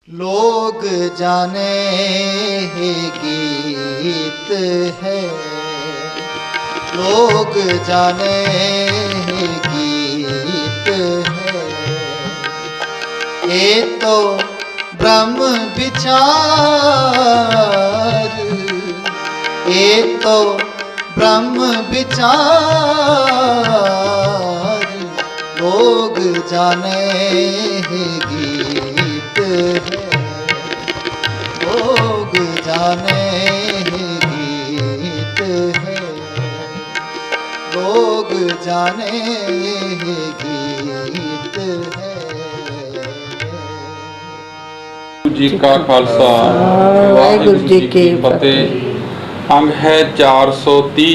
लोग जाने ही गीत है, लोग जाने ही गीत है। ये तो ब्रह्म विचार, ये तो ब्रह्म विचार। लोग जाने ही गीत है, लोग जाने ही गीत है, लोग जाने ही गीत है। जी का खालसा वाहिगुरू जी की फतेह। अंग है 430।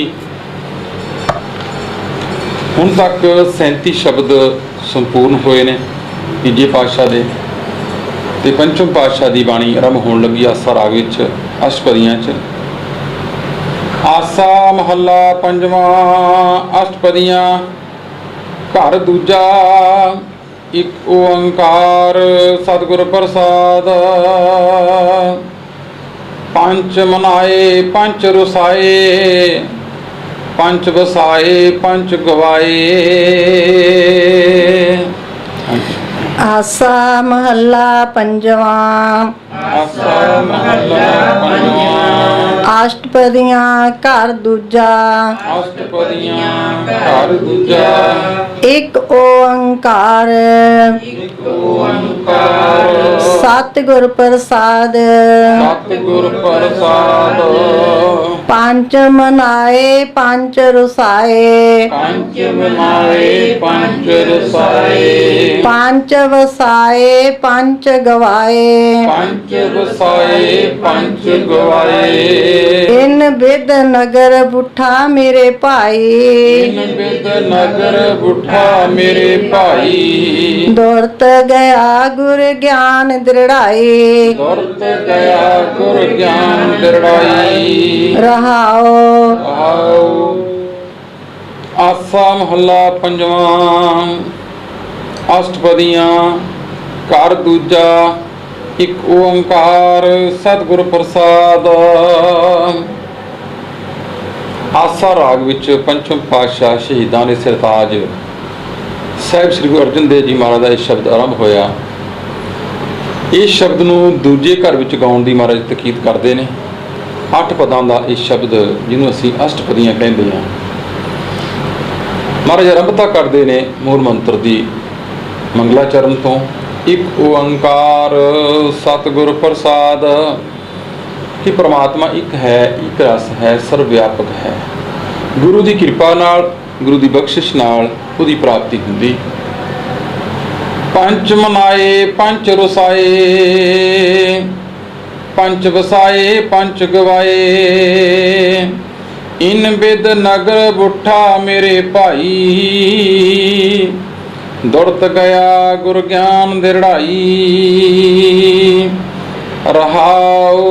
ਹੁਣ ਤੱਕ 37 ਸ਼ਬਦ ਸੰਪੂਰਨ ਹੋਏ ਨੇ ਤੀਜੇ ਪਾਤਸ਼ਾਹ ਦੇ, ਤੇ ਪੰਚਮ ਪਾਤਸ਼ਾਹ ਦੀ ਬਾਣੀ ਆਰੰਭ ਹੋਣ ਲੱਗੀ ਆਸਾ ਰਾਗ ਵਿੱਚ ਅਸ਼ਟਪਦੀਆਂ 'ਚ। ਆਸਾ ਮਹੱਲਾ ਪੰਜਵਾਂ। ਅਸ਼ਟਪਦੀਆਂ। ਘਰ ਦੂਜਾ। ਇੱਕ ਓੰਕਾਰ ਸਤਿਗੁਰ ਪ੍ਰਸਾਦ। ਪੰਜ ਮਨਾਏ ਪੰਜ ਰੁਸਾਏ, पंच बसाए पंच गवाए। आसा महला पंजवा। आसा महला पंजवा। अष्टपदियां घर दूजा। अष्टपदियां घर दूजा। एक ओंकार सतगुर प्रसाद। सतगुर प्रसाद। पंच मनाए पंच रुसाए, पंच मनाए पंच रसाए। पंच वसाए पंच गवाए, पंच वसाए पंच गवाए। इन बिद नगर बुठा मेरे भाई, इन बिद नगर बुठा मेरे भाई। दौड़त गया गुर ज्ञान दृढ़ाई, दौड़त गया गुर ज्ञान दृढ़ाई। रहाओ। आसा महला पंजवां। अष्टपदियां घर दूजा। एक ओंकार सतगुर प्रसाद। आसा राग विच पंचम पातशाह शहीदां दे सरताज ਸਾਹਿਬ श्री गुरु अर्जन देव जी महाराज ਦਾ ਇਹ ਸ਼ਬਦ ਆਰੰਭ ਹੋਇਆ। ਇਸ ਸ਼ਬਦ ਨੂੰ ਦੂਜੇ ਘਰ ਵਿੱਚ ਗਾਉਣ ਦੀ ਮਹਾਰਾਜ ਤਕੀਦ ਕਰਦੇ ਨੇ। 8 ਪਦਾਂ ਦਾ ਇਹ ਸ਼ਬਦ ਜਿਹਨੂੰ ਅਸੀਂ ਅਸ਼ਟਪਦੀਆਂ ਕਹਿੰਦੇ ਹਾਂ। ਮਹਾਰਾਜ ਆਰੰਭਤਾ ਕਰਦੇ ਨੇ ਮੂਲ ਮੰਤਰ ਦੀ ਮੰਗਲਾਚਰਨ ਤੋਂ। ਇੱਕ ਓੰਕਾਰ ਸਤਿਗੁਰ ਪ੍ਰਸਾਦ, ਕਿ ਪ੍ਰਮਾਤਮਾ ਇੱਕ ਹੈ, ਇੱਕ ਰਸ ਹੈ, ਸਰਵ ਵਿਆਪਕ ਹੈ। ਗੁਰੂ ਦੀ ਕਿਰਪਾ ਨਾਲ, ਗੁਰੂ ਦੀ ਬਖਸ਼ਿਸ਼ ਨਾਲ ਉਹਦੀ ਪ੍ਰਾਪਤੀ ਹੁੰਦੀ। ਪੰਚ ਮਨਾਏ ਪੰਚ ਰਸਾਏ, पंच वसाए पंच गवाए। इन बिद नगर बुठा मेरे भाई, दौड़त गया गुर ज्ञान दृढ़ाई। रहाओ।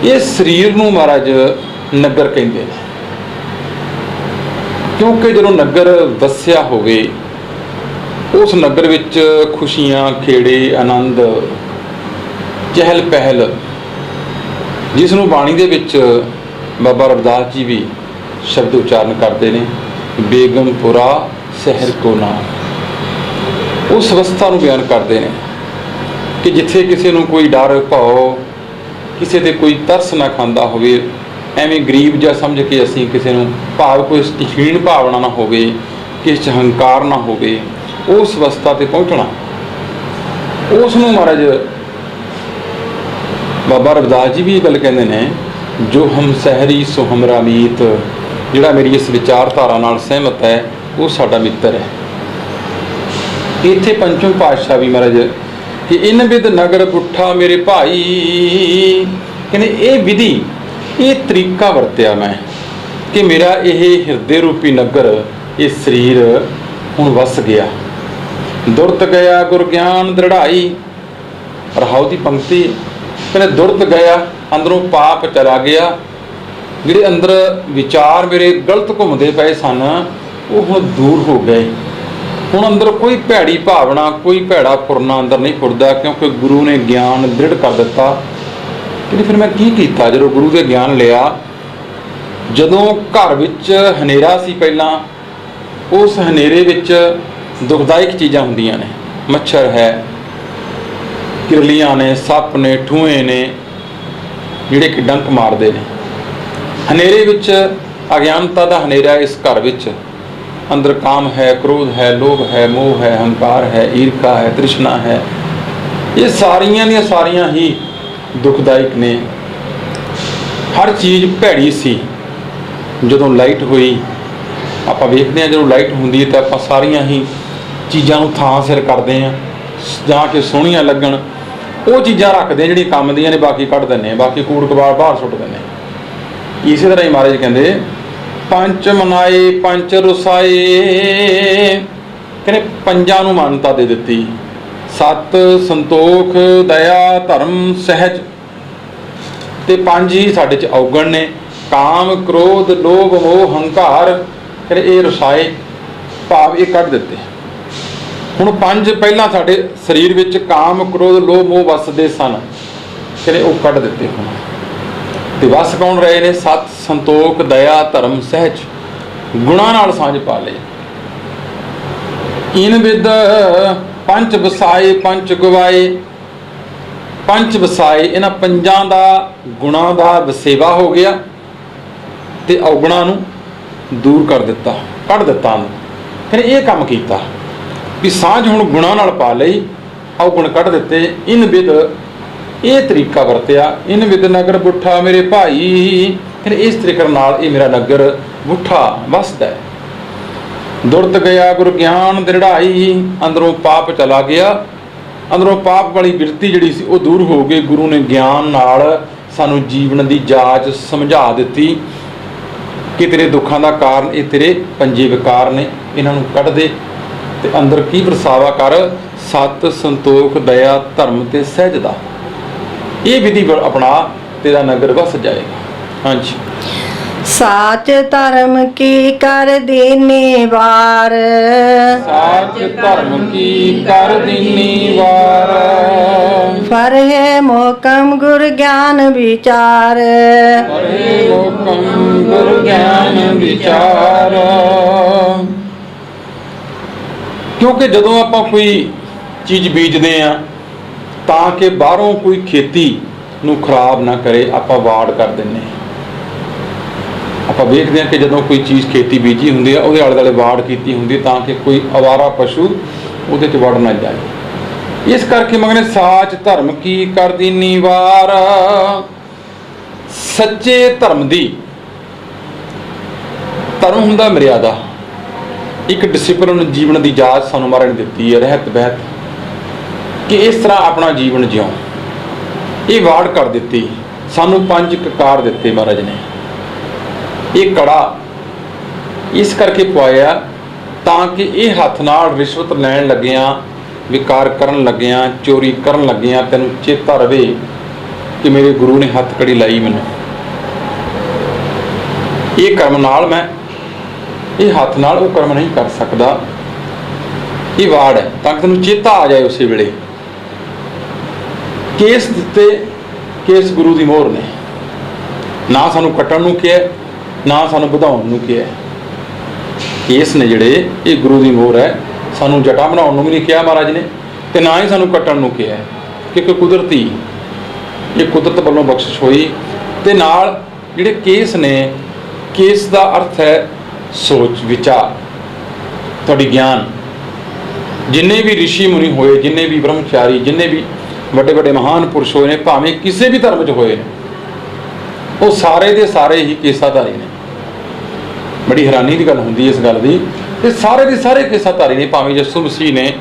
ये शरीर नूं महाराज नगर कहंदे ने, क्योंकि जदों नगर वसिया होवे उस नगर विच खुशियां खेड़े आनंद चहल पहल, जिसनों बाणी दे विच बाबा रविदास जी भी शब्द उच्चारण करते हैं, बेगमपुरा शहर को नाम। उस अवस्था नूं बयान करते हैं कि जिथे किसी नूं कोई डर भाव, किसी ते कोई तरस ना खांदा होवे, एवें गरीब जिहा समझ के असीं किसी नूं भाव कोई हीण भावना ना होवे, किस च हंकार ना होवे, उस अवस्था ते पहुँचना। उस नूं महाराज बाबा रविदास जी भी गल कहते हैं, जो हम सहरी सो हमरा मीत, जिहड़ा मेरी इस विचारधारा नाल सहमत है वो साडा मित्र है। इत्थे पंचम पातशाह भी महाराज कि इन विद नगर बुठा मेरे भाई, कहने ये विधि ये तरीका वरत्या मैं कि मेरा ये हिरदे रूपी नगर, ये शरीर हुण वस गया। दुरत गया गुर ज्ञान दृढ़ाई। रहाओ की पंक्ति कहने दुरत गया, अंदरों पाप चला गया, जिहड़े अंदर विचार मेरे गलत घूमते पे सन वो हुण दूर हो गए। ਹੁਣ ਅੰਦਰ ਕੋਈ ਭੈੜੀ ਭਾਵਨਾ, ਕੋਈ ਭੈੜਾ ਫੁਰਨਾ ਅੰਦਰ ਨਹੀਂ ਫੁਰਦਾ, ਕਿਉਂਕਿ ਗੁਰੂ ਨੇ ਗਿਆਨ ਦ੍ਰਿੜ ਕਰ ਦਿੱਤਾ। ਕਿ ਫਿਰ ਮੈਂ ਕੀ ਕੀਤਾ ਜਦੋਂ ਗੁਰੂ ਦੇ ਗਿਆਨ ਲਿਆ? ਜਦੋਂ ਘਰ ਵਿੱਚ ਹਨੇਰਾ ਸੀ ਪਹਿਲਾਂ, ਉਸ ਹਨੇਰੇ ਵਿੱਚ ਦੁਖਦਾਇਕ ਚੀਜ਼ਾਂ ਹੁੰਦੀਆਂ ਨੇ, ਮੱਛਰ ਹੈ, ਕਿਰਲੀਆਂ ਨੇ, ਸੱਪ ਨੇ, ਠੂਏ ਨੇ, ਜਿਹੜੇ ਕਿ ਡੰਕ ਮਾਰਦੇ ਨੇ। ਹਨੇਰੇ ਵਿੱਚ ਅਗਿਆਨਤਾ ਦਾ ਹਨੇਰਾ ਇਸ ਘਰ ਵਿੱਚ, ਅੰਦਰ ਕਾਮ ਹੈ, ਕ੍ਰੋਧ ਹੈ, ਲੋਭ ਹੈ, ਮੋਹ ਹੈ, ਹੰਕਾਰ ਹੈ, ਈਰਖਾ ਹੈ, ਤ੍ਰਿਸ਼ਨਾ ਹੈ। ਇਹ ਸਾਰੀਆਂ ਦੀਆਂ ਸਾਰੀਆਂ ਹੀ ਦੁਖਦਾਇਕ ਨੇ। ਹਰ ਚੀਜ਼ ਭੈੜੀ ਸੀ। ਜਦੋਂ ਲਾਈਟ ਹੋਈ, ਆਪਾਂ ਵੇਖਦੇ ਹਾਂ ਜਦੋਂ ਲਾਈਟ ਹੁੰਦੀ ਹੈ ਤਾਂ ਆਪਾਂ ਸਾਰੀਆਂ ਹੀ ਚੀਜ਼ਾਂ ਨੂੰ ਥਾਂ ਸਿਰ ਕਰਦੇ ਹਾਂ, ਜਾਂ ਕਿ ਸੋਹਣੀਆਂ ਲੱਗਣ ਉਹ ਚੀਜ਼ਾਂ ਰੱਖਦੇ ਜਿਹੜੀਆਂ ਕੰਮ ਦੀਆਂ ਨੇ, ਬਾਕੀ ਕੱਢ ਦਿੰਦੇ ਹਾਂ, ਬਾਕੀ ਕੂੜ ਕਬਾੜ ਬਾਹਰ ਸੁੱਟ ਦਿੰਦੇ ਹਾਂ। ਇਸੇ ਤਰ੍ਹਾਂ ਹੀ ਮਹਾਰਾਜ ਕਹਿੰਦੇ ਪੰਚ ਮਨਾਏ ਪੰਚ ਰੁਸਾਏ, ਕਹਿੰਦੇ ਪੰਜਾਂ ਨੂੰ ਮਾਨਤਾ ਦੇ ਦਿੱਤੀ। ਸਤ, ਸੰਤੋਖ, ਦਇਆ, ਧਰਮ, ਸਹਿਜ, ਤੇ ਪੰਜ ਹੀ ਸਾਡੇ 'ਚ ਔਗਣ ਨੇ। ਕਾਮ, ਕ੍ਰੋਧ, ਲੋਭ, ਮੋਹ, ਹੰਕਾਰ, ਕਹਿੰਦੇ ਇਹ ਰੁਸਾਏ, ਭਾਵ ਇਹ ਕੱਢ ਦਿੱਤੇ। ਹੁਣ ਪੰਜ ਪਹਿਲਾਂ ਸਾਡੇ ਸਰੀਰ ਵਿੱਚ ਕਾਮ, ਕ੍ਰੋਧ, ਲੋਭ, ਮੋਹ ਵਸਦੇ ਸਨ, ਕਹਿੰਦੇ ਉਹ ਕੱਢ ਦਿੱਤੇ। ਹੁਣ ਤੇ ਵਸ ਕੌਣ ਰਹੇ ਨੇ? ਸਤ, ਸੰਤੋਖ, ਦਇਆ, ਧਰਮ, ਸਹਿਜ, ਗੁਣਾਂ ਨਾਲ ਸਾਂਝ ਪਾ ਲਏ। ਇਨ ਵਿਦ ਪੰਜ ਵਸਾਏ ਪੰਜ ਗਵਾਏ। ਪੰਜ ਵਸਾਏ, ਇਹਨਾਂ ਪੰਜਾਂ ਦਾ ਗੁਣਾਂ ਦਾ ਵਸੇਵਾ ਹੋ ਗਿਆ ਤੇ ਔਗਣਾਂ ਨੂੰ ਦੂਰ ਕਰ ਦਿੱਤਾ, ਕੱਢ ਦਿੱਤਾ। ਕਹਿੰਦੇ ਇਹ ਕੰਮ ਕੀਤਾ ਵੀ ਸਾਂਝ ਹੁਣ ਗੁਣਾਂ ਨਾਲ ਪਾ ਲਈ, ਔਗਣ ਕੱਢ ਦਿੱਤੇ। ਇਨ ਵਿਦ, ਇਹ ਤਰੀਕਾ ਵਰਤਿਆ। ਇਨ ਵਿਦ ਨਗਰ ਬੁੱਠਾ ਮੇਰੇ ਭਾਈ, ਕਹਿੰਦੇ ਇਸ ਤਰੀਕੇ ਨਾਲ ਇਹ ਮੇਰਾ ਨਗਰ ਬੁੱਠਾ ਵਸਦਾ ਹੈ। ਦੁਰਤ ਗਿਆ ਗੁਰ ਗਿਆਨ ਦ੍ਰਿੜਾਈ, ਅੰਦਰੋਂ ਪਾਪ ਚਲਾ ਗਿਆ, ਅੰਦਰੋਂ ਪਾਪ ਵਾਲੀ ਬਿਰਤੀ ਜਿਹੜੀ ਸੀ ਉਹ ਦੂਰ ਹੋ ਗਈ। ਗੁਰੂ ਨੇ ਗਿਆਨ ਨਾਲ ਸਾਨੂੰ ਜੀਵਨ ਦੀ ਜਾਚ ਸਮਝਾ ਦਿੱਤੀ ਕਿ ਤੇਰੇ ਦੁੱਖਾਂ ਦਾ ਕਾਰਨ ਇਹ ਤੇਰੇ ਪੰਜੇ ਵਿਕਾਰ ਨੇ, ਇਹਨਾਂ ਨੂੰ ਕੱਢ ਦੇ ਤੇ ਅੰਦਰ ਕੀ ਵਰਸਾਵਾ ਕਰ? ਸਤ, ਸੰਤੋਖ, ਦਇਆ, ਧਰਮ ਤੇ ਸਹਿਜ ਦਾ। ਇਹ ਵਿਧੀ ਆਪਣਾ, ਤੇਰਾ ਨਗਰ ਵਸ ਜਾਏਗਾ। ਹਾਂਜੀ। ਸਾਚ ਧਰਮ ਕੀ ਕਰ ਦੀਨੀ ਵਾਰ, ਸਾਚ ਧਰਮ ਕੀ ਕਰ ਦੀਨੀ ਵਾਰ। ਫਰਹਿ ਮੋਕਮ ਗੁਰ ਗਿਆਨ ਵਿਚਾਰ, ਫਰਹਿ ਮੋਕਮ ਗੁਰ ਗਿਆਨ ਵਿਚਾਰ। ਕਿਉਂਕਿ ਜਦੋਂ ਆਪਾਂ ਕੋਈ ਚੀਜ਼ ਬੀਜਦੇ ਆ ਤਾਂ ਕਿ ਬਾਹਰੋਂ ਕੋਈ ਖੇਤੀ ਨੂੰ ਖਰਾਬ ਨਾ ਕਰੇ, ਆਪਾਂ ਵਾੜ ਕਰ ਦਿੰਦੇ ਹਾਂ। ਆਪਾਂ ਵੇਖਦੇ ਹਾਂ ਕਿ ਜਦੋਂ ਕੋਈ ਚੀਜ਼ ਖੇਤੀ ਬੀਜੀ ਹੁੰਦੀ ਆ, ਉਹਦੇ ਆਲੇ ਦੁਆਲੇ ਵਾੜ ਕੀਤੀ ਹੁੰਦੀ ਤਾਂ ਕਿ ਕੋਈ ਅਵਾਰਾ ਪਸ਼ੂ ਉਹਦੇ 'ਚ ਵੜ ਨਾ ਜਾਏ। ਇਸ ਕਰਕੇ ਮੰਗਨੇ ਸਾਚ ਧਰਮ ਕੀ ਕਰ ਦੀਨੀ ਵਾਰ। ਸੱਚੇ ਧਰਮ ਦੀ, ਧਰਮ ਹੁੰਦਾ ਮਰਿਆਦਾ, ਇੱਕ ਡਿਸਿਪਲਿਨ ਜੀਵਨ ਦੀ ਜਾਚ ਸਾਨੂੰ ਮਹਾਰਾਜ ਨੇ ਦਿੱਤੀ ਹੈ, ਰਹਿਤ ਬਹਿਤ, ਕਿ ਇਸ ਤਰ੍ਹਾਂ ਆਪਣਾ ਜੀਵਨ ਜਿਉਂ। ਇਹ ਵਾੜ ਕਰ ਦਿੱਤੀ ਸਾਨੂੰ, ਪੰਜ ਕਕਾਰ ਦਿੱਤੇ ਮਹਾਰਾਜ ਨੇ। ਇਹ ਕੜਾ ਇਸ ਕਰਕੇ ਪਵਾਇਆ ਤਾਂ ਕਿ ਇਹ ਹੱਥ ਨਾਲ ਰਿਸ਼ਵਤ ਲੈਣ ਲੱਗਿਆਂ, ਵਿਕਾਰ ਕਰਨ ਲੱਗਿਆਂ, ਚੋਰੀ ਕਰਨ ਲੱਗਿਆਂ ਤੈਨੂੰ ਚੇਤਾ ਰਵੇ ਕਿ ਮੇਰੇ ਗੁਰੂ ਨੇ ਹੱਥ ਕੜੀ ਲਾਈ ਮੈਨੂੰ, ਇਹ ਕਰਮ ਨਾਲ ਮੈਂ ਇਹ ਹੱਥ ਨਾਲ ਉਹ ਕਰਮ ਨਹੀਂ ਕਰ ਸਕਦਾ। ਇਹ ਵਾੜ ਹੈ ਤਾਂ ਕਿ ਤੈਨੂੰ ਚੇਤਾ ਆ ਜਾਏ ਉਸੇ ਵੇਲੇ। ਕੇਸ ਦਿੱਤੇ, ਕੇਸ ਗੁਰੂ ਦੀ ਮੋਹਰ ਨੇ, ਨਾ ਸਾਨੂੰ ਕੱਟਣ ਨੂੰ ਕਿਹਾ, ਨਾ ਸਾਨੂੰ ਵਧਾਉਣ ਨੂੰ ਕਿਹਾ। ਕੇਸ ਨੇ ਜਿਹੜੇ, ਇਹ ਗੁਰੂ ਦੀ ਮੋਹਰ ਹੈ। ਸਾਨੂੰ ਜਟਾ ਬਣਾਉਣ ਨੂੰ ਵੀ ਨਹੀਂ ਕਿਹਾ ਮਹਾਰਾਜ ਨੇ, ਤੇ ਨਾ ਹੀ ਸਾਨੂੰ ਕੱਟਣ ਨੂੰ ਕਿਹਾ, ਕਿਉਂਕਿ ਕੁਦਰਤੀ, ਇਹ ਕੁਦਰਤ ਵੱਲੋਂ ਬਖਸ਼ਿਸ਼ ਹੋਈ। ਤੇ ਨਾਲ ਜਿਹੜੇ ਕੇਸ ਨੇ, ਕੇਸ ਦਾ ਅਰਥ ਹੈ ਸੋਚ ਵਿਚਾਰ, ਤੁਹਾਡੀ ਗਿਆਨ। ਜਿੰਨੇ ਵੀ ਰਿਸ਼ੀ ਮੁਨੀ ਹੋਏ, ਜਿੰਨੇ ਵੀ ਬ੍ਰਹਮਚਾਰੀ, ਜਿੰਨੇ ਵੀ ਵੱਡੇ ਵੱਡੇ ਮਹਾਨ ਪੁਰਸ਼ ਹੋਏ ਨੇ, ਭਾਵੇਂ ਕਿਸੇ ਵੀ ਧਰਮ 'ਚ ਹੋਏ ਨੇ, ਉਹ ਸਾਰੇ ਦੇ ਸਾਰੇ ਹੀ ਕੇਸਾਧਾਰੀ ਨੇ। ਬੜੀ ਹੈਰਾਨੀ ਦੀ ਗੱਲ ਹੁੰਦੀ ਇਸ ਗੱਲ ਦੀ, ਤੇ ਸਾਰੇ ਦੇ ਸਾਰੇ ਕੇਸਾਧਾਰੀ ਨੇ। ਭਾਵੇਂ ਯਿਸੂ ਮਸੀਹ ਨੇ,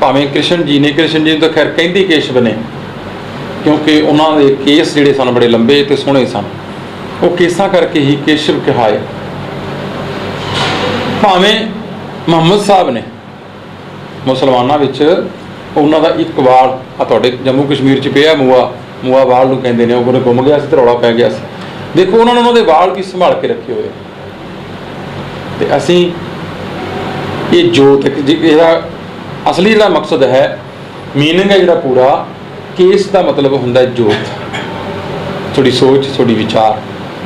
ਭਾਵੇਂ ਕ੍ਰਿਸ਼ਨ ਜੀ ਨੇ। ਕ੍ਰਿਸ਼ਨ ਜੀ ਨੂੰ ਤਾਂ ਖੈਰ ਕਹਿੰਦੇ ਕੇਸ਼ਵ ਨੇ, ਕਿਉਂਕਿ ਉਹਨਾਂ ਦੇ ਕੇਸ ਜਿਹੜੇ ਸਨ ਬੜੇ ਲੰਬੇ ਤੇ ਸੋਹਣੇ ਸਨ, ਉਹ ਕੇਸਾਂ ਕਰਕੇ ਹੀ ਕੇਸ਼ਵ ਕਹਾਏ। ਭਾਵੇਂ ਮੁਹੰਮਦ ਸਾਹਿਬ ਨੇ, ਮੁਸਲਮਾਨਾਂ ਵਿੱਚ ਉਹਨਾਂ ਦਾ ਇੱਕ ਵਾਲ ਆ ਤੁਹਾਡੇ ਜੰਮੂ ਕਸ਼ਮੀਰ 'ਚ ਪਿਆ, ਮੂਆ ਵਾਲ ਨੂੰ ਕਹਿੰਦੇ ਨੇ, ਉਹ ਗੁੰਮ ਗਿਆ ਸੀ ਤੇ ਰੌਲਾ ਪੈ ਗਿਆ ਸੀ। ਦੇਖੋ ਉਹਨਾਂ ਨੇ ਉਹਨਾਂ ਦੇ ਵਾਲ ਕੀ ਸੰਭਾਲ ਕੇ ਰੱਖੇ ਹੋਏ। ਤੇ ਅਸੀਂ ਇਹ ਜੋਤ ਇਹਦਾ ਅਸਲੀ ਜਿਹੜਾ ਮਕਸਦ ਹੈ, ਮੀਨਿੰਗ ਹੈ ਜਿਹੜਾ ਪੂਰਾ, ਕਿ ਇਸ ਦਾ ਮਤਲਬ ਹੁੰਦਾ ਹੈ ਜੋਤ, ਤੁਹਾਡੀ ਸੋਚ, ਤੁਹਾਡੀ ਵਿਚਾਰ।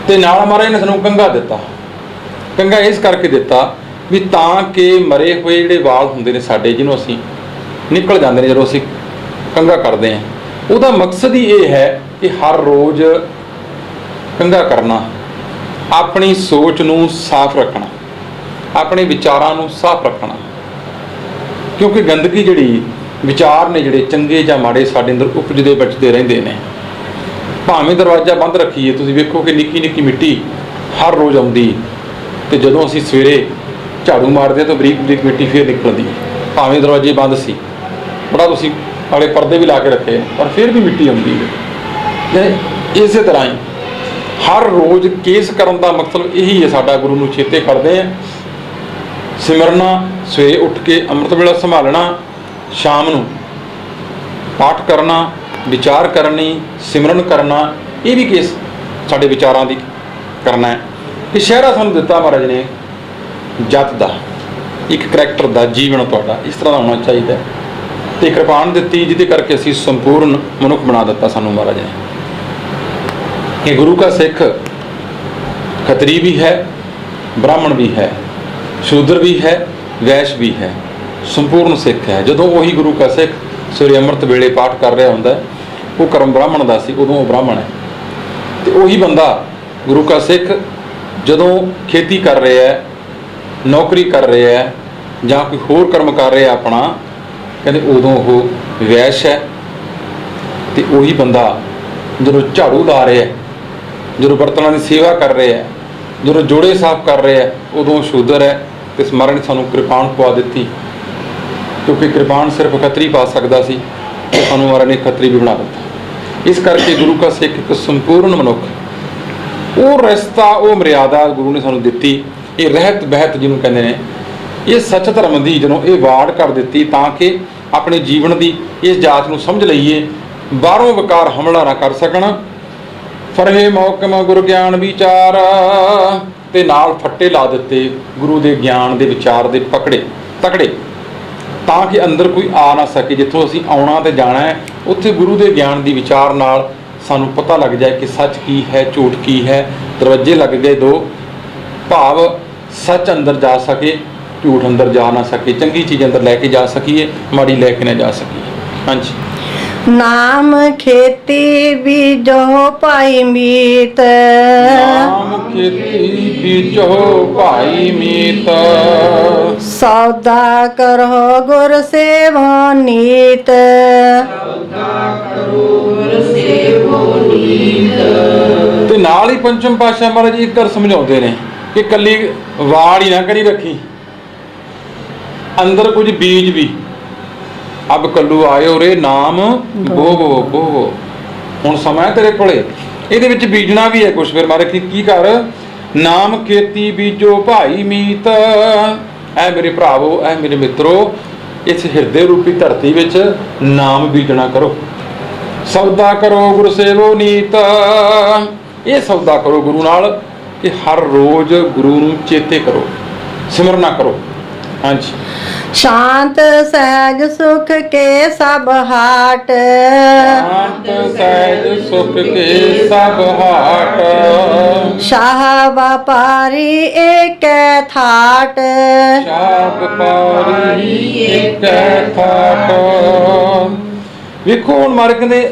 ਤੇ ਨਾਲ ਮਹਾਰਾਜ ਨੇ ਸਾਨੂੰ ਕੰਘਾ ਦਿੱਤਾ। ਕੰਘਾ ਇਸ ਕਰਕੇ ਦਿੱਤਾ ਵੀ ਤਾਂ ਕਿ ਮਰੇ ਹੋਏ ਜਿਹੜੇ ਵਾਲ ਹੁੰਦੇ ਨੇ ਸਾਡੇ, ਜਿਹਨੂੰ ਅਸੀਂ ਨਿਕਲ ਜਾਂਦੇ ਨੇ ਜਦੋਂ ਅਸੀਂ ਕੰਘਾ ਕਰਦੇ ਹਾਂ, ਉਹਦਾ ਮਕਸਦ ਹੀ ਇਹ ਹੈ ਕਿ ਹਰ ਰੋਜ਼ ਕੰਘਾ ਕਰਨਾ, ਆਪਣੀ ਸੋਚ ਨੂੰ ਸਾਫ਼ ਰੱਖਣਾ, ਆਪਣੇ ਵਿਚਾਰਾਂ ਨੂੰ ਸਾਫ਼ ਰੱਖਣਾ। ਕਿਉਂਕਿ ਗੰਦਗੀ ਜਿਹੜੀ ਵਿਚਾਰ ਨੇ, ਜਿਹੜੇ ਚੰਗੇ ਜਾਂ ਮਾੜੇ, ਸਾਡੇ ਅੰਦਰ ਉਪਜਦੇ ਬਚਦੇ ਰਹਿੰਦੇ ਨੇ। ਭਾਵੇਂ ਦਰਵਾਜ਼ਾ ਬੰਦ ਰੱਖੀਏ, ਤੁਸੀਂ ਵੇਖੋ ਕਿ ਨਿੱਕੀ ਨਿੱਕੀ ਮਿੱਟੀ ਹਰ ਰੋਜ਼ ਆਉਂਦੀ, ਤੇ ਜਦੋਂ ਅਸੀਂ ਸਵੇਰੇ ਝਾੜੂ ਮਾਰਦੇ ਤਾਂ ਬਰੀਕ ਬਰੀਕ ਮਿੱਟੀ ਫਿਰ ਨਿਕਲਦੀ। ਭਾਵੇਂ ਦਰਵਾਜ਼ੇ ਬੰਦ ਸੀ, ਬੜਾ ਤੁਸੀਂ ਵਾਲੇ ਪਰਦੇ ਵੀ ਲਾ ਕੇ ਰੱਖੇ, ਪਰ ਫਿਰ ਵੀ ਮਿੱਟੀ ਆਉਂਦੀ ਹੈ। ਇਸੇ ਤਰ੍ਹਾਂ ਹੀ ਹਰ ਰੋਜ਼ ਕੇਸ ਕਰਨ ਦਾ ਮਕਸਦ ਇਹੀ ਹੈ ਸਾਡਾ, ਗੁਰੂ ਨੂੰ ਚੇਤੇ ਕਰਦੇ ਹਾਂ, ਸਿਮਰਨਾ, ਸਵੇਰੇ ਉੱਠ ਕੇ ਅੰਮ੍ਰਿਤ ਵੇਲਾ ਸੰਭਾਲਣਾ, ਸ਼ਾਮ ਨੂੰ ਪਾਠ ਕਰਨਾ, ਵਿਚਾਰ ਕਰਨੀ, ਸਿਮਰਨ ਕਰਨਾ, ਇਹ ਵੀ ਕੇਸ ਸਾਡੇ ਵਿਚਾਰਾਂ ਦੀ ਕਰਨਾ ਹੈ। ਕਿ ਸ਼ਹਿਰਾ ਸਾਨੂੰ ਦਿੱਤਾ ਮਹਾਰਾਜ ਨੇ ਜੱਤ ਦਾ, ਇੱਕ ਕਰੈਕਟਰ ਦਾ, ਜੀਵਨ ਤੁਹਾਡਾ ਇਸ ਤਰ੍ਹਾਂ ਦਾ ਹੋਣਾ ਚਾਹੀਦਾ, ਤੇ ਕਿਰਪਾਨ ਦਿੱਤੀ ਜਿਹਦੇ ਕਰਕੇ ਅਸੀਂ ਸੰਪੂਰਨ ਮਨੁੱਖ ਬਣਾ ਦਿੱਤਾ ਸਾਨੂੰ ਮਹਾਰਾਜ ਨੇ। ਕਿ ਗੁਰੂ का सिख खत्री भी है, ब्राह्मण भी है, शूद्र भी है, वैश्य भी है, संपूर्ण सिख है। ਜਦੋਂ ਉਹੀ ਗੁਰੂ का सिख ਸਵੇਰੇ ਅੰਮ੍ਰਿਤ ਵੇਲੇ ਪਾਠ ਕਰ ਰਿਹਾ ਹੁੰਦਾ, ਉਹ ਕਰਮ ਬ੍ਰਾਹਮਣ ਦਾ ਸੀ, ਉਦੋਂ ਉਹ ਬ੍ਰਾਹਮਣ ਹੈ। ਤੇ ਉਹੀ ਬੰਦਾ ਗੁਰੂ का सिख ਜਦੋਂ ਖੇਤੀ ਕਰ ਰਿਹਾ ਹੈ, ਨੌਕਰੀ ਕਰ ਰਿਹਾ ਹੈ, ਜਾਂ ਕੋਈ ਹੋਰ ਕਰਮ ਕਰ ਰਿਹਾ ਆਪਣਾ, ਕਹਿੰਦੇ ਉਦੋਂ ਉਹ ਵੈਸ਼ ਹੈ। ਤੇ ਉਹੀ ਬੰਦਾ ਜਦੋਂ ਝਾੜੂ ਲਾ ਰਿਹਾ, ਜਦੋਂ ਬਰਤਨਾਂ ਦੀ ਸੇਵਾ ਕਰ ਰਿਹਾ ਹੈ, ਜਦੋਂ ਜੋੜੇ ਸਾਫ਼ ਕਰ ਰਿਹਾ ਹੈ, ਉਦੋਂ ਸ਼ੂਦਰ ਹੈ। ਤੇ ਮਹਾਰਾਜ ਨੇ ਸਾਨੂੰ ਕਿਰਪਾਨ ਪਵਾ ਦਿੱਤੀ, ਕਿਉਂਕਿ ਕਿਰਪਾਨ ਸਿਰਫ ਖੱਤਰੀ ਪਾ ਸਕਦਾ ਸੀ, ਤੇ ਸਾਨੂੰ ਮਹਾਰਾਜ ਨੇ ਖੱਤਰੀ ਵੀ ਬਣਾ ਦਿੱਤਾ। ਇਸ ਕਰਕੇ ਗੁਰੂ का सिख ਇੱਕ ਸੰਪੂਰਨ ਮਨੁੱਖ, ਉਹ ਰਸਤਾ, ਉਹ ਮਰਿਆਦਾ ਗੁਰੂ ਨੇ ਸਾਨੂੰ ਦਿੱਤੀ। ਇਹ ਰਹਿਤ ਬਹਿਤ ਜਿਹਨੂੰ ਕਹਿੰਦੇ ਨੇ, ਇਹ ਸੱਚ ਧਰਮ ਦੀ ਜਦੋਂ ਇਹ ਵਾੜ ਕਰ ਦਿੱਤੀ, ਤਾਂ ਕਿ ਆਪਣੇ ਜੀਵਨ ਦੀ ਇਸ ਜਾਤ ਨੂੰ ਸਮਝ ਲਈਏ, ਬਾਹਰੋਂ ਵਿਕਾਰ ਹਮਲਾ ਨਾ ਕਰ ਸਕਣ। ਫਰਹੇ ਮੌਕਮ ਗੁਰ ਗਿਆਨ ਵਿਚਾਰ, ਤੇ ਨਾਲ ਫੱਟੇ ਲਾ ਦਿੱਤੇ ਗੁਰੂ ਦੇ ਗਿਆਨ ਦੇ ਵਿਚਾਰ ਦੇ ਪਕੜੇ ਤਕੜੇ, ਤਾਂ ਕਿ ਅੰਦਰ ਕੋਈ ਆ ਨਾ ਸਕੇ। ਜਿੱਥੋਂ ਅਸੀਂ ਆਉਣਾ ਤੇ ਜਾਣਾ ਹੈ, ਉੱਥੇ ਗੁਰੂ ਦੇ ਗਿਆਨ ਦੀ ਵਿਚਾਰ ਨਾਲ ਸਾਨੂੰ ਪਤਾ ਲੱਗ ਜਾਏ ਕਿ ਸੱਚ ਕੀ ਹੈ, ਝੂਠ ਕੀ ਹੈ। ਦਰਵਾਜ਼ੇ ਲੱਗ ਗਏ ਦੋ, ਭਾਵ ਸੱਚ ਅੰਦਰ ਜਾ ਸਕੇ, ਝੂਠ ਅੰਦਰ ਜਾ ਨਾ ਸਕੇ, ਚੰਗੀ ਚੀਜ਼ ਅੰਦਰ ਲੈ ਕੇ ਜਾ ਸਕੀਏ, ਮਾੜੀ ਲੈ ਕੇ ਨਾ ਜਾ ਸਕੀਏ। ਹਾਂਜੀ। ਨਾਮ ਖੇਤੀ ਬੀਜੋ ਭਾਈ ਮੀਤ, ਨਾਮ ਖੇਤੀ ਬੀਜੋ ਭਾਈ ਮੀਤ, ਸੌਦਾ ਕਰੋ ਗੁਰ ਸੇਵੋ ਨੀਤ, ਤੇ ਨਾਲ ਹੀ ਪੰਚਮ ਪਾਤਸ਼ਾਹ ਮਹਾਰਾਜ ਜੀ ਇੱਕ ਗੱਲ ਸਮਝਾਉਂਦੇ ਨੇ ਕਿ ਕੱਲੀ ਵਾੜ ਹੀ ਨਾ ਕਰੀ ਰੱਖੀ, ਅੰਦਰ ਕੁਝ ਬੀਜ ਵੀ। ਅਬ ਕੱਲੂ ਆਇਓ ਰੇ ਨਾਮ ਬੋਵੋ ਬੋਵੋ, ਹੁਣ ਸਮਾਂ ਤੇਰੇ ਕੋਲੇ, ਇਹਦੇ ਵਿੱਚ ਬੀਜਣਾ ਵੀ ਹੈ ਕੁਛ। ਫਿਰ ਮਾਰੇ ਕੀ ਕਰ, ਨਾਮ ਖੇਤੀ ਬੀਜੋ ਭਾਈ ਮੀਤ, ਐ ਮੇਰੇ ਭਰਾਵੋ, ਐ ਮੇਰੇ ਮਿੱਤਰੋ, ਇਸ ਹਿਰਦੇ ਰੂਪੀ ਧਰਤੀ ਵਿੱਚ ਨਾਮ ਬੀਜਣਾ ਕਰੋ। ਸੌਦਾ ਕਰੋ ਗੁਰ ਸੇਵੋ ਨੀਤ, ਇਹ ਸੌਦਾ ਕਰੋ ਗੁਰੂ ਨਾਲ ਕਿ ਹਰ ਰੋਜ਼ ਗੁਰੂ ਨੂੰ ਚੇਤੇ ਕਰੋ, ਸਿਮਰਨਾ ਕਰੋ। ਹਾਂਜੀ। ਸ਼ਾਂਤ ਸਹਿਜ ਸੁਖ ਕੇ ਸਭ ਹਾਟ, ਸ਼ਾਂਤ ਸਹਿਜ ਸੁਖ ਕੇ ਸਭ ਹਾਟ, ਸ਼ਾਹ ਵਪਾਰੀ ਏਕੈ ਥਾਟ, ਸ਼ਾਹ ਵਪਾਰੀ ਏਕੈ ਥਾਟ। ਵੇਖੋ ਹੁਣ ਮਾਰੇ ਕਹਿੰਦੇ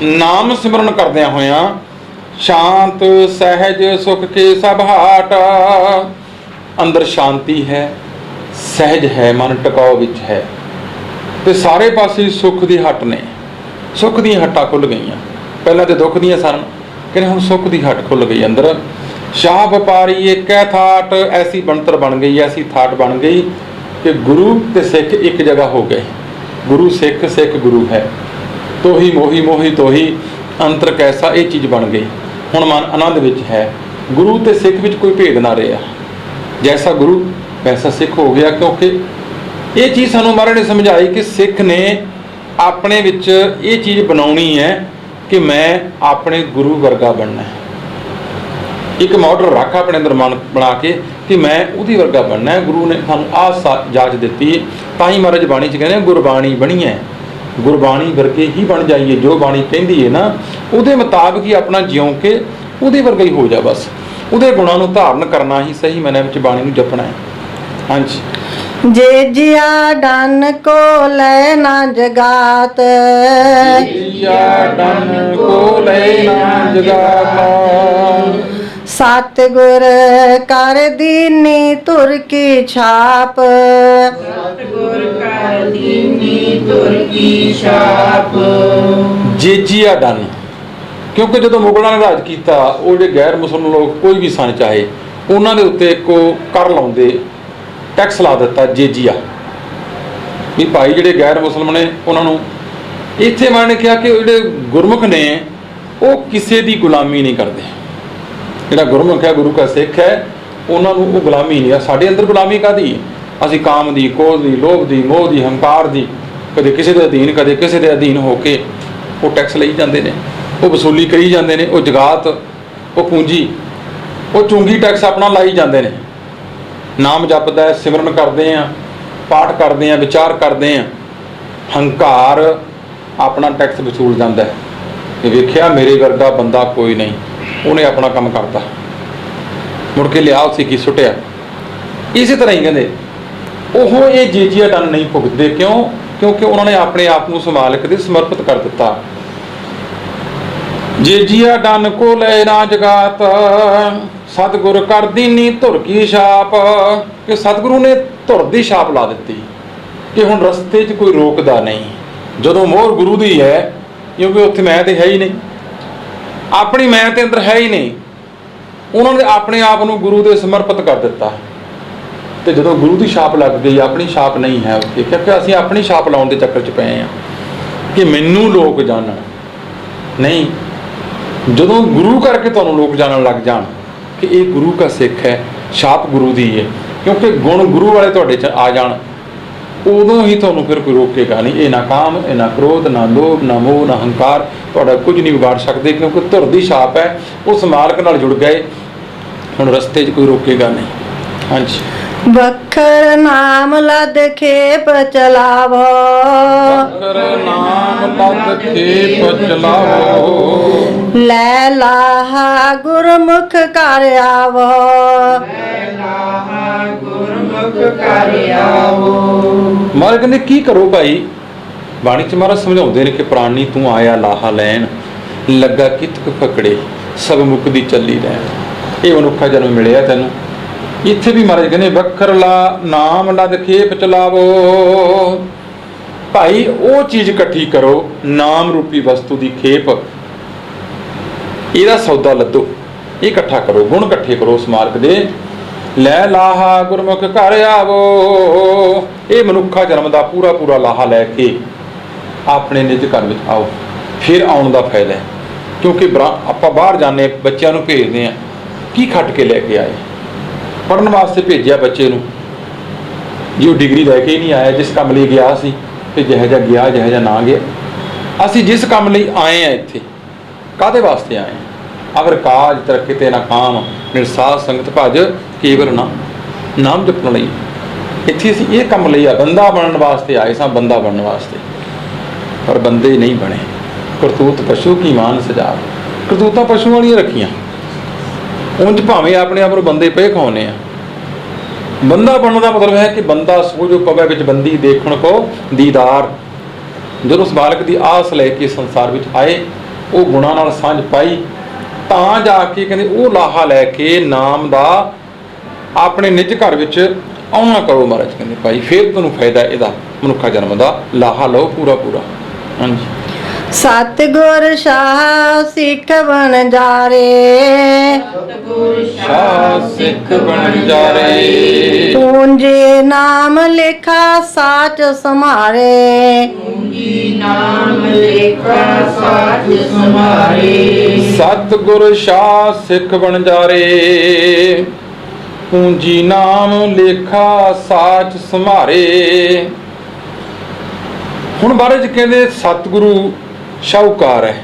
ਨਾਮ ਸਿਮਰਨ ਕਰਦਿਆਂ ਹੋਇਆਂ, ਸ਼ਾਂਤ ਸਹਿਜ ਸੁਖ ਕੇ ਸਭ ਹਾਟ, ਅੰਦਰ ਸ਼ਾਂਤੀ ਹੈ, ਸਹਿਜ ਹੈ, ਮਨ ਟਿਕਾਓ ਵਿੱਚ ਹੈ, ਤੇ ਸਾਰੇ ਪਾਸੇ ਸੁੱਖ ਦੀ ਹੱਟ ਨੇ। ਸੁੱਖ ਦੀਆਂ ਹੱਟਾਂ ਖੁੱਲ ਗਈਆਂ, ਪਹਿਲਾਂ ਤੇ ਦੁੱਖ ਦੀਆਂ ਸਨ, ਕਹਿੰਦੇ ਹੁਣ ਸੁੱਖ ਦੀ ਹੱਟ ਖੁੱਲ ਗਈ ਅੰਦਰ। ਸ਼ਾਹ ਵਪਾਰੀ ਏਕੈ ਥਾਟ, ਐਸੀ ਬਣਤਰ ਬਣ ਗਈ, ਐਸੀ ਥਾਟ ਬਣ ਗਈ ਕਿ ਗੁਰੂ ਤੇ ਸਿੱਖ ਇੱਕ ਜਗ੍ਹਾ ਹੋ ਗਏ। ਗੁਰੂ ਸਿੱਖ, ਸਿੱਖ ਗੁਰੂ ਹੈ, ਤੋਹੀ ਮੋਹੀ ਮੋਹੀ ਤੋਹੀ, ਅੰਤਰ ਕੈਸਾ, ਇਹ ਚੀਜ਼ ਬਣ ਗਈ। ਹੁਣ ਮਨ ਆਨੰਦ ਵਿੱਚ ਹੈ, ਗੁਰੂ ਤੇ ਸਿੱਖ ਵਿੱਚ ਕੋਈ ਭੇਦ ਨਾ ਰਿਹਾ, ਜੈਸਾ ਗੁਰੂ ਵੈਸਾ ਸਿੱਖ ਹੋ ਗਿਆ। ਕਿਉਂਕਿ ਇਹ ਚੀਜ਼ ਸਾਨੂੰ ਮਹਾਰਾਜ ਨੇ ਸਮਝਾਈ ਕਿ ਸਿੱਖ ਨੇ ਆਪਣੇ ਵਿੱਚ ਇਹ ਚੀਜ਼ ਬਣਾਉਣੀ ਹੈ ਕਿ ਮੈਂ ਆਪਣੇ ਗੁਰੂ ਵਰਗਾ ਬਣਨਾ ਹੈ। ਇੱਕ ਮਾਡਲ ਰੱਖ ਆਪਣੇ ਅੰਦਰ ਮਨ ਬਣਾ ਕੇ ਕਿ ਮੈਂ ਉਹਦੀ ਵਰਗਾ ਬਣਨਾ ਹੈ। ਗੁਰੂ ਨੇ ਸਾਨੂੰ ਆਹ ਜਾਚ ਦਿੱਤੀ, ਤਾਂ ਹੀ ਮਹਾਰਾਜ ਬਾਣੀ 'ਚ ਕਹਿੰਦੇ ਗੁਰਬਾਣੀ ਬਣੀ ਹੈ, ਗੁਰਬਾਣੀ ਵਰਗੇ ਹੀ ਬਣ ਜਾਈਏ। ਜੋ ਬਾਣੀ ਕਹਿੰਦੀ ਹੈ ਨਾ ਉਹਦੇ ਮੁਤਾਬਕ ਹੀ ਆਪਣਾ ਜਿਉਂ ਕੇ ਉਹਦੇ ਵਰਗਾ ਹੀ ਹੋ ਜਾ, ਬਸ ਉਹਦੇ ਗੁਣਾਂ ਨੂੰ ਧਾਰਨ ਕਰਨਾ ਹੀ ਸਹੀ ਮੈਨੇ ਵਿੱਚ ਬਾਣੀ ਨੂੰ ਜਪਣਾ ਹੈ। ਹਾਂਜੀ। ਜੇ ਜਿਆ ਡਨ ਕੋ ਲੈ ਨਾ ਜਗਾਤ, ਜੀਆ ਡਨ ਕੋ ਲੈ ਨਾ ਜਗਾਤਾ, ਸਤਿਗੁਰ ਕਰ ਦੀਨੀ ਤੁਰ ਕੀ ਛਾਪ, ਸਤਿਗੁਰ ਕਰ ਦੀਨੀ ਤੁਰ ਕੀ ਛਾਪ। ਜੇਜੀਆ ਡਨ, ਕਿਉਂਕਿ ਜਦੋਂ ਮੁਗਲਾਂ ਨੇ ਰਾਜ ਕੀਤਾ, ਉਹ ਜਿਹੜੇ ਗੈਰ ਮੁਸਲਮਾਨ ਲੋਕ ਕੋਈ ਵੀ ਸਨ ਚਾਹੇ, ਉਹਨਾਂ ਦੇ ਉੱਤੇ ਇੱਕੋ ਕਰ ਲਾਉਂਦੇ, ਟੈਕਸ ਲਾ ਦਿੱਤਾ ਜੇਜੀਆ, ਵੀ ਭਾਈ ਜਿਹੜੇ ਗੈਰ ਮੁਸਲਮਾਨ ਨੇ ਉਹਨਾਂ ਨੂੰ। ਇੱਥੇ ਮੈਂ ਨੇ ਕਿਹਾ ਕਿ ਜਿਹੜੇ ਗੁਰਮੁਖ ਨੇ ਉਹ ਕਿਸੇ ਦੀ ਗੁਲਾਮੀ ਨਹੀਂ ਕਰਦੇ। ਜਿਹੜਾ ਗੁਰਮੁਖ ਹੈ, ਗੁਰੂ ਕਾ ਸਿੱਖ ਹੈ, ਉਹਨਾਂ ਨੂੰ ਉਹ ਗੁਲਾਮੀ ਨਹੀਂ ਆ। ਸਾਡੇ ਅੰਦਰ ਗੁਲਾਮੀ ਕਾਹਦੀ? ਅਸੀਂ ਕਾਮ ਦੀ, ਕੋਲ ਦੀ, ਲੋਭ ਦੀ, ਮੋਹ ਦੀ, ਹੰਕਾਰ ਦੀ, ਕਦੇ ਕਿਸੇ ਦੇ ਅਧੀਨ ਕਦੇ ਕਿਸੇ ਦੇ ਅਧੀਨ ਹੋ ਕੇ ਉਹ ਟੈਕਸ ਲਈ ਜਾਂਦੇ ਨੇ, ਉਹ ਵਸੂਲੀ ਕਰੀ ਜਾਂਦੇ ਨੇ, ਉਹ ਜਗਾਤ, ਉਹ ਪੂੰਜੀ, ਉਹ ਚੁੰਗੀ ਟੈਕਸ ਆਪਣਾ ਲਾਈ ਜਾਂਦੇ ਨੇ। ਨਾਮ ਜਪਦਾ, ਸਿਮਰਨ ਕਰਦੇ ਆ, ਪਾਠ ਕਰਦੇ ਆ, ਵਿਚਾਰ ਕਰਦੇ ਆ, ਹੰਕਾਰ ਆਪਣਾ ਟੈਕਸ ਵਸੂਲ ਜਾਂਦਾ ਹੈ। ਇਹ ਵੇਖਿਆ ਮੇਰੇ ਵਰਗਾ ਬੰਦਾ ਕੋਈ ਨਹੀਂ, ਉਹਨੇ ਆਪਣਾ ਕੰਮ ਕਰਤਾ, ਮੁੜ ਕੇ ਲਿਆ ਉਸੇ ਕੀ ਸੁੱਟਿਆ। ਇਸੇ ਤਰ੍ਹਾਂ ਹੀ ਕਹਿੰਦੇ ਉਹ ਇਹ ਜੀਜੀਆ ਡਨ ਨਹੀਂ ਭੁਗਤਦੇ। ਕਿਉਂ? ਕਿਉਂਕਿ ਉਹਨਾਂ ਨੇ ਆਪਣੇ ਆਪ ਨੂੰ ਮਾਲਕ ਦੇ ਸਮਰਪਿਤ ਕਰ ਦਿੱਤਾ। ਜੀਜੀਆ ਡਨ ਕੋ ਲੈ ਨਾ ਜਗਾਤ, ਸਤਿਗੁਰ ਕਰ ਦੀਨੀ ਧੁਰ ਕੀ ਛਾਪ, ਕਿ ਸਤਿਗੁਰੂ ਨੇ ਧੁਰ ਦੀ ਛਾਪ ਲਾ ਦਿੱਤੀ ਕਿ ਹੁਣ ਰਸਤੇ 'ਚ ਕੋਈ ਰੋਕਦਾ ਨਹੀਂ। ਜਦੋਂ ਮੋਹਰ ਗੁਰੂ ਦੀ ਹੈ, ਕਿਉਂਕਿ ਉੱਥੇ ਮੈਂ ਤੇ ਹੈ ਹੀ ਨਹੀਂ, ਆਪਣੀ ਮੈਂ ਤੇ ਅੰਦਰ ਹੈ ਹੀ ਨਹੀਂ, ਉਹਨਾਂ ਨੇ ਆਪਣੇ ਆਪ ਨੂੰ ਗੁਰੂ ਦੇ ਸਮਰਪਿਤ ਕਰ ਦਿੱਤਾ। ਤੇ ਜਦੋਂ ਗੁਰੂ ਦੀ ਛਾਪ ਲੱਗ ਗਈ, ਆਪਣੀ ਛਾਪ ਨਹੀਂ ਹੈ ਉੱਥੇ, ਕਿਉਂਕਿ ਅਸੀਂ ਆਪਣੀ ਛਾਪ ਲਾਉਣ ਦੇ ਚੱਕਰ 'ਚ ਪਏ ਹਾਂ ਕਿ ਮੈਨੂੰ ਲੋਕ ਜਾਣਨ। ਨਹੀਂ, ਜਦੋਂ ਗੁਰੂ ਕਰਕੇ ਤੁਹਾਨੂੰ ਲੋਕ ਜਾਣਨ ਲੱਗ ਜਾਣ ਕਿ ਇਹ ਗੁਰੂ ਦਾ ਸਿੱਖ ਹੈ, ਛਾਪ ਗੁਰੂ ਦੀ ਹੈ, ਕਿਉਂਕਿ ਗੁਣ ਗੁਰੂ ਵਾਲੇ ਤੁਹਾਡੇ 'ਚ ਆ ਜਾਣ, ਉਦੋਂ ਹੀ ਤੁਹਾਨੂੰ ਫਿਰ ਕੋਈ ਰੋਕੇਗਾ ਨਹੀਂ। ਇਹ ਨਾ ਕਾਮ, ਇਹ ਨਾ ਕ੍ਰੋਧ, ਨਾ ਲੋਭ, ਨਾ ਮੋਹ, ਨਾ ਹੰਕਾਰ ਤੁਹਾਡਾ ਕੁਝ ਨਹੀਂ ਵਿਗਾੜ ਸਕਦੇ, ਕਿਉਂਕਿ ਧੁਰ ਦੀ ਛਾਪ ਹੈ, ਉਸ ਮਾਲਕ ਨਾਲ ਜੁੜ ਗਏ। ਹੁਣ ਰਸਤੇ 'ਚ ਕੋਈ ਰੋਕੇਗਾ ਨਹੀਂ। ਹਾਂਜੀ। ਬਖਰ ਨਾਮ ਲਦ ਖੇਪ ਚਲਾਵੋ, ਬਖਰ ਨਾਮ ਲਦ ਖੇਪ ਚਲਾਵੋ, ਲੈ ਲਾਹਾ ਗੁਰਮੁਖ ਕਰ ਆਵੋ, ਗੁਰਮੁਖ ਕਰ ਆਵੋ। ਮਹਾਰਾਜ ਕਹਿੰਦੇ ਕੀ ਕਰੋ ਭਾਈ? ਬਾਣੀ 'ਚ ਮਹਾਰਾਜ ਸਮਝਾਉਂਦੇ ਨੇ ਕਿ ਪ੍ਰਾਣੀ ਤੂੰ ਆਇਆ ਲਾਹਾ ਲੈਣ, ਲੱਗਾ ਕਿਤਕ ਫਕੜੇ, ਸਭ ਮੁਕਦੀ ਚੱਲੀ ਰਹਿਣ। ਇਹ ਮਨੁੱਖਾ ਜਨਮ ਮਿਲਿਆ ਤੈਨੂੰ। ਇੱਥੇ ਵੀ ਮਹਾਰਾਜ ਕਹਿੰਦੇ ਵੱਖਰ ਲਾ ਨਾਮ ਲਦ ਖੇਪ ਚਲਾਵੋ, ਭਾਈ ਉਹ ਚੀਜ਼ ਇਕੱਠੀ ਕਰੋ, ਨਾਮ ਰੂਪੀ ਵਸਤੂ ਦੀ ਖੇਪ, ਇਹਦਾ ਸੌਦਾ ਲੱਦੋ, ਇਹ ਇਕੱਠਾ ਕਰੋ, ਗੁਣ ਇਕੱਠੇ ਕਰੋ ਉਸ ਮਾਰਗ ਦੇ। ਲੈ ਲਾਹਾ ਗੁਰਮੁਖ ਘਰ ਆਵੋ, ਇਹ ਮਨੁੱਖਾ ਜਨਮ ਦਾ ਪੂਰਾ ਪੂਰਾ ਲਾਹਾ ਲੈ ਕੇ ਆਪਣੇ ਨਿੱਜ ਘਰ ਵਿੱਚ ਆਓ। ਫਿਰ ਆਉਣ ਦਾ ਫਾਇਦਾ ਹੈ, ਕਿਉਂਕਿ ਆਪਾਂ ਬਾਹਰ ਜਾਂਦੇ, ਬੱਚਿਆਂ ਨੂੰ ਭੇਜਦੇ ਆ, ਕੀ ਖੱਟ ਕੇ ਲੈ ਕੇ ਆਏ? ਪੜ੍ਹਨ ਵਾਸਤੇ ਭੇਜਿਆ ਬੱਚੇ ਨੂੰ, ਜੀ ਉਹ ਡਿਗਰੀ ਲੈ ਕੇ ਹੀ ਨਹੀਂ ਆਇਆ ਜਿਸ ਕੰਮ ਲਈ ਗਿਆ ਸੀ, ਤੇ ਜਿਹੋ ਜਿਹਾ ਗਿਆ ਜਿਹੋ ਜਿਹਾ ਨਾ ਗਿਆ। ਅਸੀਂ ਜਿਸ ਕੰਮ ਲਈ ਆਏ ਆ ਇੱਥੇ, ਕਾਹਦੇ ਵਾਸਤੇ ਆਏ ਆ? ਅਵਰ ਕਾਜ ਤਰਕਿ ਤੇ ਨਾ ਕਾਮ, ਨਿਰਸਾਦ ਸੰਗਤ ਭਜ ਕੇਵਲ ਨਾਮ ਜਪਣ ਲਈ। ਇੱਥੇ ਅਸੀਂ ਇਹ ਕੰਮ ਲਈ ਆ, ਬੰਦਾ ਬਣਨ ਵਾਸਤੇ ਆਏ ਸਾਂ, ਬੰਦਾ ਬਣਨ ਵਾਸਤੇ, ਪਰ ਬੰਦੇ ਨਹੀਂ ਬਣੇ। ਕਰਤੂਤ ਪਸ਼ੂ ਕੀ ਮਾਨ ਸਜਾ, ਕਰਤੂਤਾਂ ਪਸ਼ੂ ਵਾਲੀਆਂ ਰੱਖੀਆਂ। ਉਂਝ ਭਾਵੇਂ ਆਪਣੇ ਆਪ ਨੂੰ ਬੰਦੇ ਪਏ ਖਾਉਨੇ ਆ। ਬੰਦਾ ਬਣਨ ਦਾ ਮਤਲਬ ਹੈ ਕਿ ਬੰਦਾ ਸੋਝੋ ਪਵੇ ਵਿੱਚ ਬੰਦੀ ਦੇਖਣ ਕੋ ਦੀਦਾਰ। ਜਦੋਂ ਉਸ ਬਾਲਕ ਦੀ ਆਸ ਲੈ ਕੇ ਸੰਸਾਰ ਵਿੱਚ ਆਏ, ਉਹ ਗੁਣਾਂ ਨਾਲ ਸਾਂਝ ਪਾਈ, ਤਾਂ ਜਾ ਕੇ ਕਹਿੰਦੇ ਉਹ ਲਾਹਾ ਲੈ ਕੇ ਨਾਮ ਦਾ ਆਪਣੇ ਨਿੱਜ ਘਰ ਵਿੱਚ ਆਉਣਾ ਕਰੋ। ਮਹਾਰਾਜ ਕਹਿੰਦੇ ਭਾਈ ਫਿਰ ਤੁਹਾਨੂੰ ਫਾਇਦਾ ਇਹਦਾ, ਮਨੁੱਖਾ ਜਨਮ ਦਾ ਲਾਹਾ ਲਓ ਪੂਰਾ ਪੂਰਾ। ਹਾਂਜੀ। ਸਤਿਗੁਰ ਸ਼ਾਹ ਸਿੱਖ ਬਣ ਜਾਰੇ, ਸਤਿਗੁਰ ਸ਼ਾਹ ਸਿੱਖ ਬਣ ਜਾਰੇ, ਪੂੰਜੇ ਨਾਮ ਲਿਖਾ ਸਾਚ ਸਮਾਰੇ, ਪੂੰਜੀ ਨਾਮ ਲੇਖਾ ਸਾਚ ਸਮਾਰੇ। ਸਤਿਗੁਰ ਸ਼ਾਹ ਸਿੱਖ ਬਣ ਜਾਰੇ, ਪੂੰਜੀ ਨਾਮ ਲੇਖਾ ਸਾਚ ਸਮਾਰੇ। ਹੁਣ ਬਾਰੇ ਚ ਕਹਿੰਦੇ ਸਤਿਗੁਰੂ ਸ਼ਾਹੂਕਾਰ ਹੈ,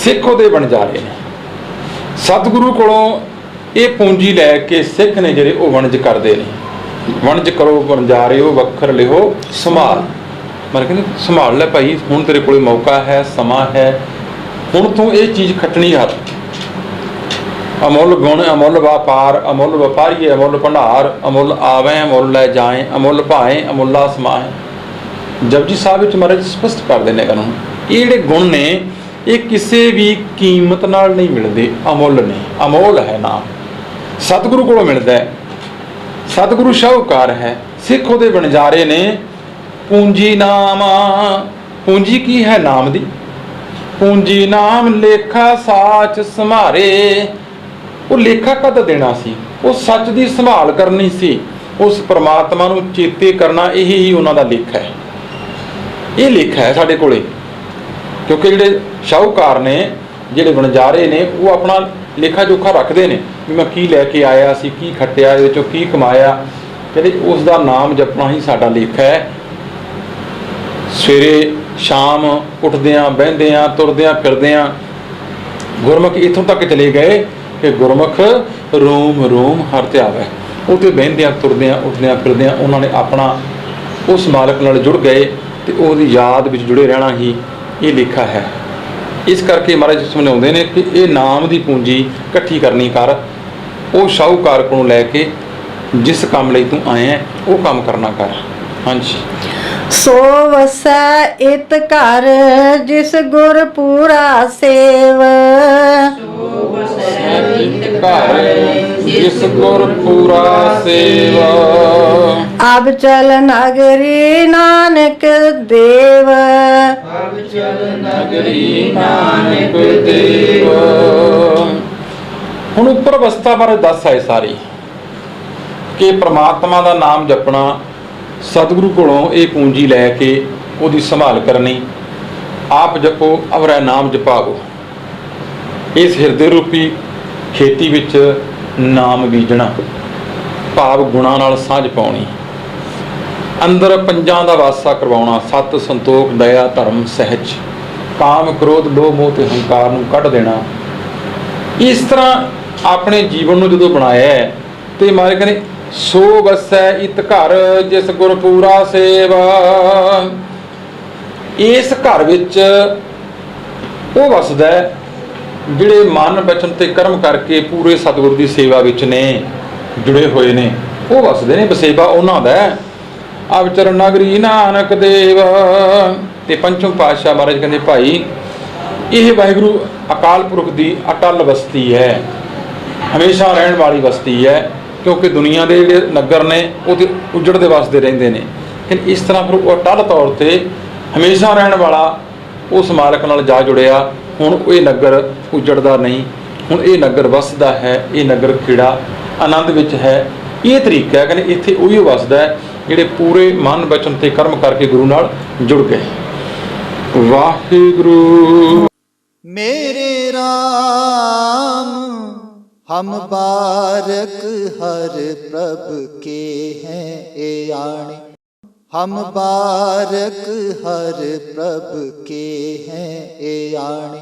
ਸਿੱਖ ਉਹਦੇ ਬਣ ਜਾ ਰਹੇ ਨੇ। ਸਤਿਗੁਰੂ ਕੋਲੋਂ ਇਹ ਪੂੰਜੀ ਲੈ ਕੇ ਸਿੱਖ ਨੇ ਜਿਹੜੇ ਉਹ ਵਣਜ ਕਰਦੇ ਨੇ। ਵਣਜ ਕਰੋ ਵਣਜਾਰਿਓ ਵੱਖਰ ਲਿਓ ਸੰਭਾਲ। ਮਤਲਬ ਕਹਿੰਦੇ ਸੰਭਾਲ ਲੈ ਭਾਈ, ਹੁਣ ਤੇਰੇ ਕੋਲੇ ਮੌਕਾ ਹੈ, ਸਮਾਂ ਹੈ, ਹੁਣ ਤੂੰ ਇਹ ਚੀਜ਼ ਖੱਟਣੀ ਹੱਥ। ਅਮੁੱਲ ਗੁਣ ਅਮੁੱਲ ਵਪਾਰ, ਅਮੁੱਲ ਵਪਾਰੀਏ ਅਮੁੱਲ ਭੰਡਾਰ, ਅਮੁੱਲ ਆਵੇਂ ਅਮੁੱਲ ਲੈ ਜਾਏ, ਅਮੁੱਲ ਭਾਏ ਅਮੁੱਲਾ ਸਮਾਏ। ਜਪਜੀ ਸਾਹਿਬ ਵਿੱਚ ਮਹਾਰਾਜ ਸਪਸ਼ਟ ਕਰਦੇ ਨੇ ਕਾਨੂੰਨ। ਇਹ ਜਿਹੜੇ ਗੁਣ ਨੇ ਇਹ ਕਿਸੇ ਵੀ ਕੀਮਤ ਨਾਲ ਨਹੀਂ ਮਿਲਦੇ, ਅਮੁੱਲ ਨੇ। ਅਮੋਲ ਹੈ ਨਾਮ, ਸਤਿਗੁਰੂ ਕੋਲੋਂ ਮਿਲਦਾ ਹੈ। ਸਤਿਗੁਰੂ ਸ਼ਾਹੂਕਾਰ ਹੈ, ਸਿੱਖ ਉਹਦੇ ਵਣਜਾਰੇ ਨੇ। ਪੂੰਜੀ ਨਾਮ, ਪੂੰਜੀ ਕੀ ਹੈ? ਨਾਮ ਦੀ ਪੂੰਜੀ ਨਾਮ ਲੇਖਾ ਸਾਚ ਸੰਭਾਰੇ। ਉਹ ਲੇਖਾ ਕਦ ਦੇਣਾ ਸੀ? ਉਹ ਸੱਚ ਦੀ ਸੰਭਾਲ ਕਰਨੀ ਸੀ, ਉਸ ਪ੍ਰਮਾਤਮਾ ਨੂੰ ਚੇਤੇ ਕਰਨਾ, ਇਹ ਹੀ ਉਹਨਾਂ ਦਾ ਲੇਖਾ ਹੈ। ਇਹ ਲੇਖਾ ਹੈ ਸਾਡੇ ਕੋਲੇ, ਕਿਉਂਕਿ ਜਿਹੜੇ ਸ਼ਾਹੂਕਾਰ ਨੇ, ਜਿਹੜੇ ਵਣਜਾਰੇ ਨੇ, ਉਹ ਆਪਣਾ ਲੇਖਾ ਜੋਖਾ ਰੱਖਦੇ ਨੇ ਵੀ ਮੈਂ ਕੀ ਲੈ ਕੇ ਆਇਆ ਸੀ, ਕੀ ਖੱਟਿਆ, ਇਹਦੇ ਚੋਂ ਕੀ ਕਮਾਇਆ। ਕਹਿੰਦੇ ਉਸ ਦਾ ਨਾਮ ਜਪਣਾ ਹੀ ਸਾਡਾ ਲੇਖਾ ਹੈ। ਸਵੇਰੇ ਸ਼ਾਮ ਉੱਠਦਿਆਂ ਬਹਿੰਦਿਆਂ ਤੁਰਦਿਆਂ ਫਿਰਦਿਆਂ ਗੁਰਮੁਖ ਇੱਥੋਂ ਤੱਕ ਚਲੇ ਗਏ ਕਿ ਗੁਰਮੁਖ ਰੋਮ ਰੋਮ ਹਰਿ ਧਿਆਵੈ। ਉਹ ਤੇ ਬਹਿੰਦਿਆਂ ਤੁਰਦਿਆਂ ਉੱਠਦਿਆਂ ਫਿਰਦਿਆਂ ਉਹਨਾਂ ਨੇ ਆਪਣਾ ਉਸ ਮਾਲਕ ਨਾਲ ਜੁੜ ਗਏ ਤੇ ਉਹਦੀ ਯਾਦ ਵਿੱਚ ਜੁੜੇ ਰਹਿਣਾ ਹੀ ਇਹ ਲੇਖਾ ਹੈ। ਇਸ ਕਰਕੇ ਮਹਾਰਾਜ ਸਮਝਾਉਂਦੇ ਨੇ ਕਿ ਇਹ ਨਾਮ ਦੀ ਪੂੰਜੀ ਇਕੱਠੀ ਕਰਨੀ ਕਰ। ਉਹ ਸ਼ਾਹੂਕਾਰ ਕੋਲੋਂ ਲੈ ਕੇ ਜਿਸ ਕੰਮ ਲਈ ਤੂੰ ਆਇਆ ਉਹ ਕੰਮ ਕਰਨਾ ਕਰ। ਹਾਂਜੀ। ਸੋ ਵਸੈ ਇਤ ਘਰ ਜਿਸ ਗੁਰ ਪੂਰਾ ਸੇਵ। ਘਰ ਜਿਸ ਗੁਰ ਪੂਰਾ ਸੇਵਾ। ਅਬ ਚਲ ਨਗਰੀ ਨਾਨਕ ਦੇਵ। ਅਬ ਚਲ ਨਗਰੀ ਨਾਨਕ ਦੇਵ। ਹੁਣ ਉੱਪਰ ਅਵਸਥਾ ਬਾਰੇ ਦੱਸ ਆਏ ਸਾਰੀ ਕਿ ਪ੍ਰਮਾਤਮਾ ਦਾ ਨਾਮ ਜਪਣਾ, ਸਤਿਗੁਰੂ ਕੋਲੋਂ ਇਹ ਪੂੰਜੀ ਲੈ ਕੇ ਉਹਦੀ ਸੰਭਾਲ ਕਰਨੀ। ਆਪ ਜਪੋ ਅਵਰੈ ਨਾਮ ਜਪਾਵੋ। ਇਸ ਹਿਰਦੇ ਰੂਪੀ ਖੇਤੀ ਵਿੱਚ ਨਾਮ ਬੀਜਣਾ, ਭਾਵ ਗੁਣਾਂ ਨਾਲ ਸਾਂਝ ਪਾਉਣੀ। ਅੰਦਰ ਪੰਜਾਂ ਦਾ ਵਾਸਾ ਕਰਵਾਉਣਾ, ਸਤ ਸੰਤੋਖ ਦਇਆ ਧਰਮ ਸਹਿਜ। ਕਾਮ ਕ੍ਰੋਧ ਲੋਭ ਮੋਹ ਤੇ ਹੰਕਾਰ ਨੂੰ ਕੱਢ ਦੇਣਾ। ਇਸ ਤਰ੍ਹਾਂ ਆਪਣੇ ਜੀਵਨ ਨੂੰ ਜਦੋਂ ਬਣਾਇਆ ਹੈ ਤੇ ਮਾਰੇ ਕਹਿੰਦੇ ਸੋ ਵਸੈ ਇਤ ਘਰ ਜਿਸ ਗੁਰ ਪੂਰਾ ਸੇਵਾ। ਇਸ ਘਰ ਵਿੱਚ ਉਹ ਵਸਦਾ ਜਿਹੜੇ ਮਨ ਬਚਨ ਤੇ ਕਰਮ ਕਰਕੇ ਪੂਰੇ ਸਤਿਗੁਰ ਦੀ ਸੇਵਾ ਵਿੱਚ ਨੇ, ਜੁੜੇ ਹੋਏ ਨੇ, ਉਹ ਵਸਦੇ ਨੇ। ਬਸੇਬਾ ਉਹਨਾਂ ਦਾ। ਅਵਚਰ ਨਗਰੀ ਨਾਨਕ ਦੇਵ। ਤੇ ਪੰਚਮ ਪਾਤਸ਼ਾਹ ਮਹਾਰਾਜ ਕਹਿੰਦੇ ਭਾਈ ਇਹ ਵਾਹਿਗੁਰੂ ਅਕਾਲ ਪੁਰਖ ਦੀ ਅਟਲ ਬਸਤੀ ਹੈ, ਹਮੇਸ਼ਾ ਰਹਿਣ ਵਾਲੀ ਬਸਤੀ ਹੈ। ਕਿਉਂਕਿ ਦੁਨੀਆ ਦੇ ਜਿਹੜੇ ਨਗਰ ਨੇ ਉਹ ਤੇ ਉਜੜਦੇ ਵਸਦੇ ਰਹਿੰਦੇ ਨੇ, ਲੇਕਿਨ ਇਸ ਤਰ੍ਹਾਂ ਫਿਰ ਉਹ ਅਟਲ ਤੌਰ ਤੇ ਹਮੇਸ਼ਾ ਰਹਿਣ ਵਾਲਾ ਉਸ ਮਾਲਕ ਨਾਲ ਜਾ ਜੁੜਿਆ। ਹੁਣ ਇਹ ਨਗਰ ਉਜੜਦਾ ਨਹੀਂ, ਹੁਣ ਇਹ ਨਗਰ ਵਸਦਾ ਹੈ, ਇਹ ਨਗਰ ਖੇੜਾ ਆਨੰਦ ਵਿੱਚ ਹੈ। ਇਹ ਤਰੀਕਾ ਹੈ ਕਹਿੰਦੇ ਇੱਥੇ ਉਹੀ ਵਸਦਾ ਹੈ ਜਿਹੜੇ ਪੂਰੇ ਮਨ ਬਚਨ ਤੇ ਕਰਮ ਕਰਕੇ ਗੁਰੂ ਨਾਲ ਜੁੜ ਗਏ। ਵਾਹਿਗੁਰੂ। मेरे राम हम बारक हर प्रभ के हैं ए आणे। हम बारक हर प्रभ के हैं ए आणे।